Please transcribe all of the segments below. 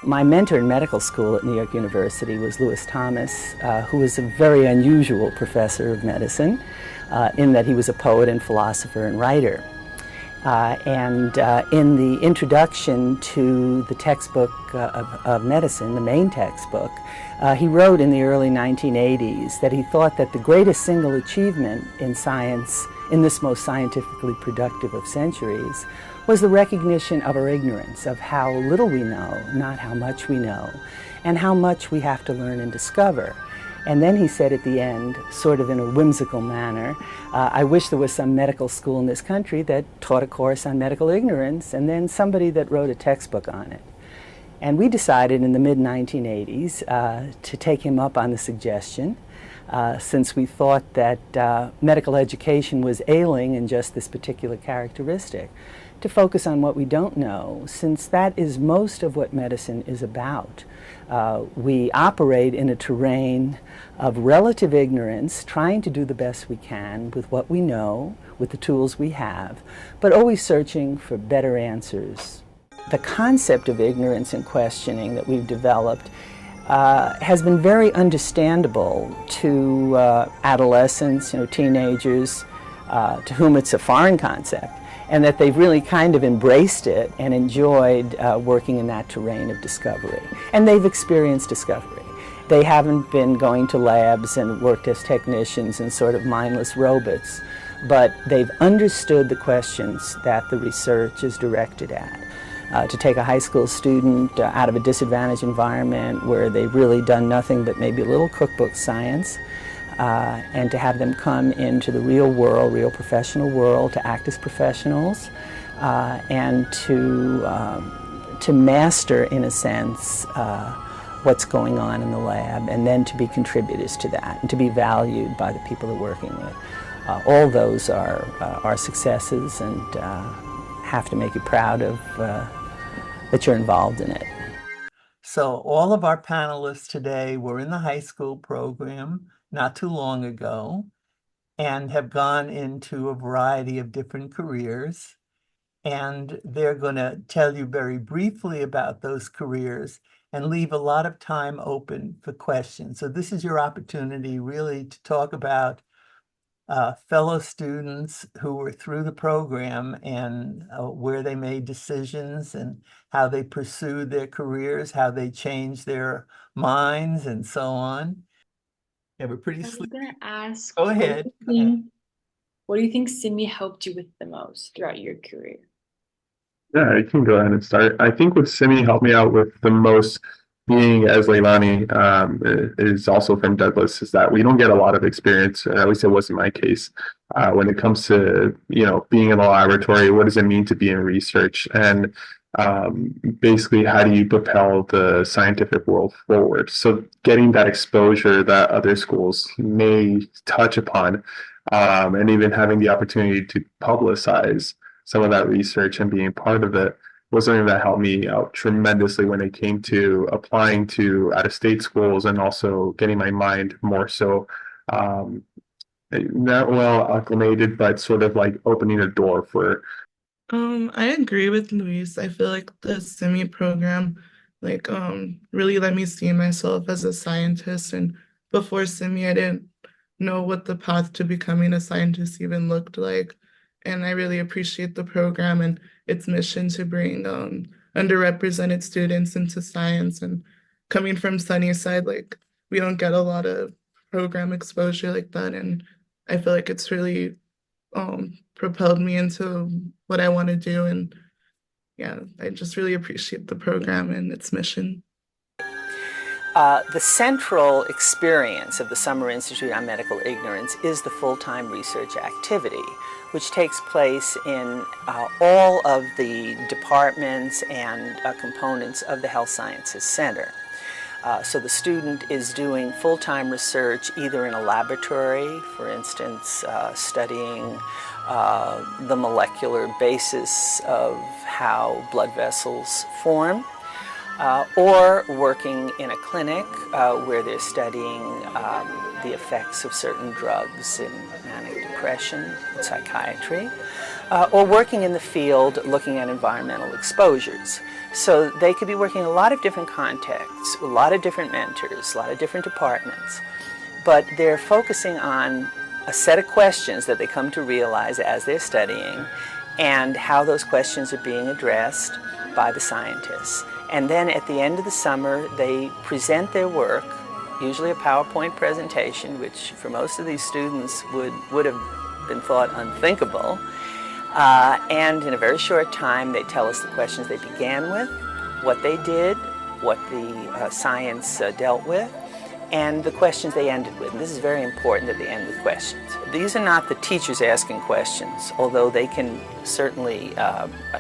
My mentor in medical school at New York University was Lewis Thomas, who was a very unusual professor of medicine in that he was a poet and philosopher and writer. In the introduction to the textbook of medicine, the main textbook, he wrote in the early 1980s that he thought that the greatest single achievement in science, in this most scientifically productive of centuries, was the recognition of our ignorance, of how little we know, not how much we know, and how much we have to learn and discover. And then he said at the end, sort of in a whimsical manner, I wish there was some medical school in this country that taught a course on medical ignorance, and then somebody that wrote a textbook on it. And we decided in the mid-1980s to take him up on the suggestion, since we thought that medical education was ailing in just this particular characteristic, to focus on what we don't know, since that is most of what medicine is about. We operate in a terrain of relative ignorance, trying to do the best we can with what we know, with the tools we have, but always searching for better answers. The concept of ignorance and questioning that we've developed has been very understandable to adolescents, teenagers, to whom it's a foreign concept, and that they've really kind of embraced it and enjoyed working in that terrain of discovery. And they've experienced discovery. They haven't been going to labs and worked as technicians and sort of mindless robots, but they've understood the questions that the research is directed at. To take a high school student out of a disadvantaged environment where they've really done nothing but maybe a little cookbook science, and to have them come into the real world, real professional world, to act as professionals, and to master, in a sense, what's going on in the lab, and then to be contributors to that, and to be valued by the people they're working with. All those are successes, and have to make you proud of that you're involved in it. So all of our panelists today were in the high school program not too long ago and have gone into a variety of different careers. And they're going to tell you very briefly about those careers and leave a lot of time open for questions. So this is your opportunity really to talk about fellow students who were through the program and where they made decisions and how they pursued their careers, how they changed their minds, and so on. Yeah, we're pretty I was going to ask, Go ahead. what do you think SIMI helped you with the most throughout your career? Yeah, I can go ahead and start. I think what Simi helped me out with the most, being as Leilani is also from Douglas, is that we don't get a lot of experience, at least it wasn't my case, when it comes to, being in the laboratory. What does it mean to be in research? And basically, how do you propel the scientific world forward? So getting that exposure that other schools may touch upon, and even having the opportunity to publicize some of that research and being part of it was something that helped me out tremendously when it came to applying to out-of-state schools, and also getting my mind more so not well acclimated, but sort of like opening a door for. I agree with Luis. I feel like the SIMI program really let me see myself as a scientist, and before SIMI I didn't know what the path to becoming a scientist even looked like. And I really appreciate the program and its mission to bring underrepresented students into science. And coming from Sunnyside, we don't get a lot of program exposure like that. And I feel like it's really propelled me into what I want to do. And yeah, I just really appreciate the program and its mission. The central experience of the Summer Institute on Medical Ignorance is the full-time research activity, which takes place in all of the departments and components of the Health Sciences Center. So the student is doing full-time research either in a laboratory, for instance, studying the molecular basis of how blood vessels form, or working in a clinic where they're studying the effects of certain drugs in manic depression and psychiatry, or working in the field looking at environmental exposures. So they could be working in a lot of different contexts, a lot of different mentors, a lot of different departments, but they're focusing on a set of questions that they come to realize as they're studying and how those questions are being addressed by the scientists. And then at the end of the summer, they present their work, usually a PowerPoint presentation, which for most of these students would have been thought unthinkable. And in a very short time, they tell us the questions they began with, what they did, what the science dealt with, and the questions they ended with. And this is very important that they end with questions. These are not the teachers asking questions, although they can certainly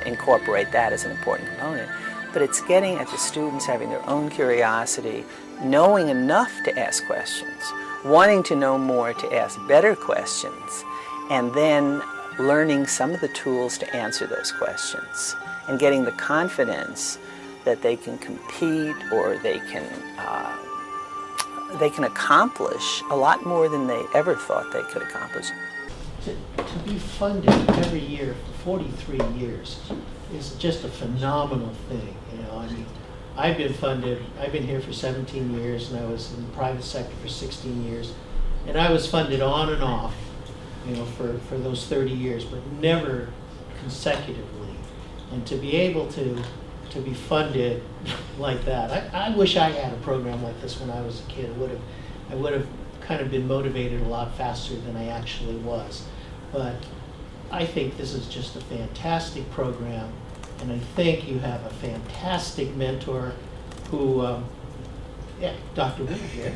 incorporate that as an important component. But it's getting at the students having their own curiosity, knowing enough to ask questions, wanting to know more to ask better questions, and then learning some of the tools to answer those questions, and getting the confidence that they can compete or they can accomplish a lot more than they ever thought they could accomplish. To be funded every year for 43 years is just a phenomenal thing. You know, I mean, I've been funded, I've been here for 17 years, and I was in the private sector for 16 years, and I was funded on and off, you know, for those 30 years, but never consecutively. And to be able to be funded like that, I wish I had a program like this when I was a kid. I would have kind of been motivated a lot faster than I actually was. But I think this is just a fantastic program, and I think you have a fantastic mentor who, yeah, Dr. Will here.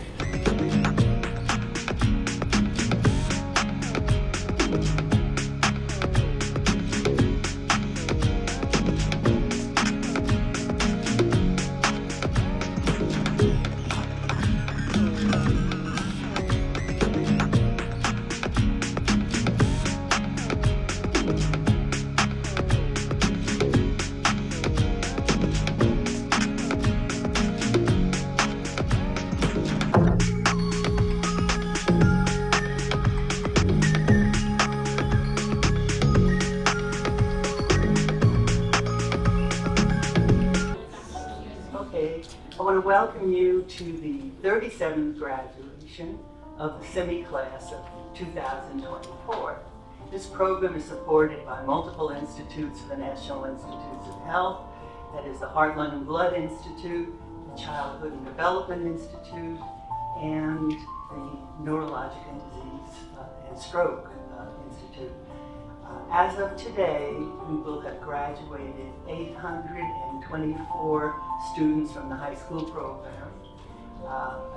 I want to welcome you to the 37th graduation of the SIMI class of 2024. This program is supported by multiple institutes of the National Institutes of Health, that is the Heart, Lung, and Blood Institute, the Childhood and Development Institute, and the Neurologic and Disease and Stroke Institute. As of today, we will have graduated 824 students from the high school program,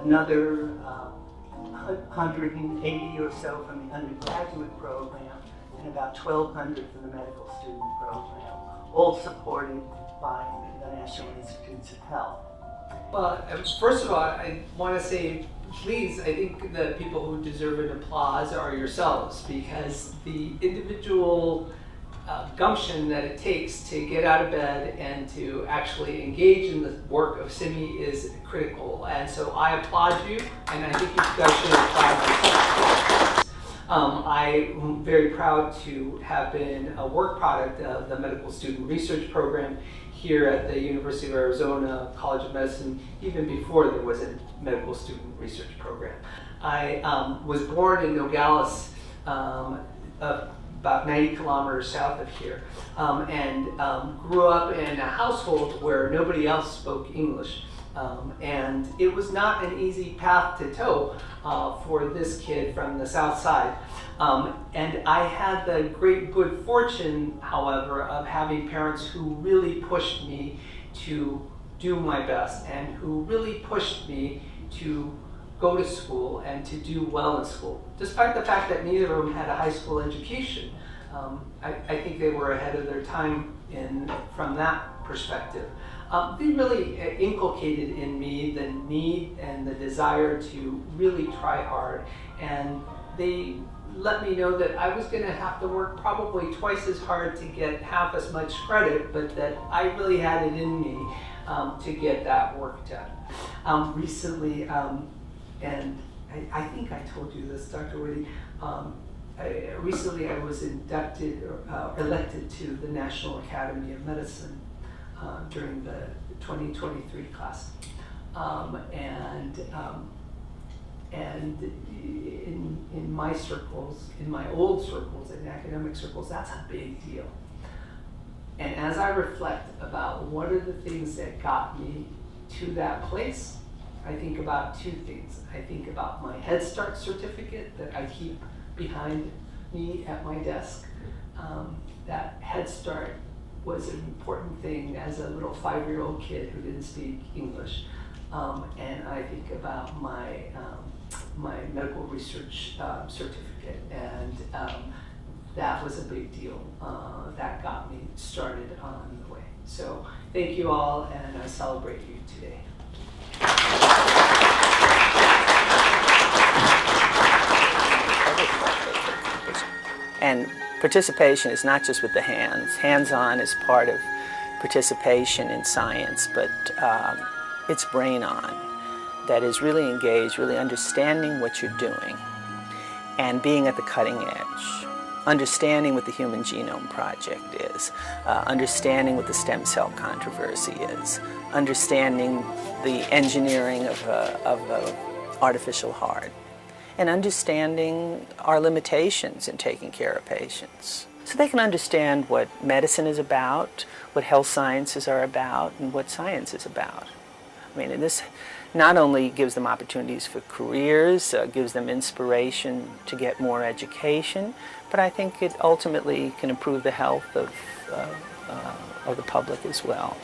another 180 or so from the undergraduate program, and about 1,200 from the medical student program, all supported by the National Institutes of Health. Well, first of all, I want to say, please, I think the people who deserve an applause are yourselves, because the individual gumption that it takes to get out of bed and to actually engage in the work of SIMI is critical. And so I applaud you, and I think you guys should applaud yourselves. I'm very proud to have been a work product of the Medical Student Research Program here at the University of Arizona College of Medicine, even before there was a Medical Student Research Program. I was born in Nogales, about 90 kilometers south of here, and grew up in a household where nobody else spoke English. And it was not an easy path to toe for this kid from the south side. And I had the great good fortune, however, of having parents who really pushed me to do my best and who really pushed me to go to school and to do well in school. Despite the fact that neither of them had a high school education, I think they were ahead of their time from that perspective. They really inculcated in me the need and the desire to really try hard, and they let me know that I was going to have to work probably twice as hard to get half as much credit, but that I really had it in me to get that work done. Recently, and I think I told you this, Dr. Whitty, recently I was inducted or elected to the National Academy of Medicine during the 2023 class. And in my circles, in my old circles, in academic circles, that's a big deal. And as I reflect about what are the things that got me to that place, I think about two things. I think about my Head Start certificate that I keep behind me at my desk. That Head Start was an important thing as a little 5-year-old kid who didn't speak English. And I think about my medical research certificate, and that was a big deal. That got me started on the way. So thank you all, and I celebrate you today. And participation is not just with the hands. Hands-on is part of participation in science, but it's brain-on. That is really engaged, really understanding what you're doing and being at the cutting edge, understanding what the Human Genome Project is, understanding what the stem cell controversy is, understanding the engineering of artificial heart, and understanding our limitations in taking care of patients. So they can understand what medicine is about, what health sciences are about, and what science is about. I mean, and this not only gives them opportunities for careers, gives them inspiration to get more education, but I think it ultimately can improve the health of the public as well.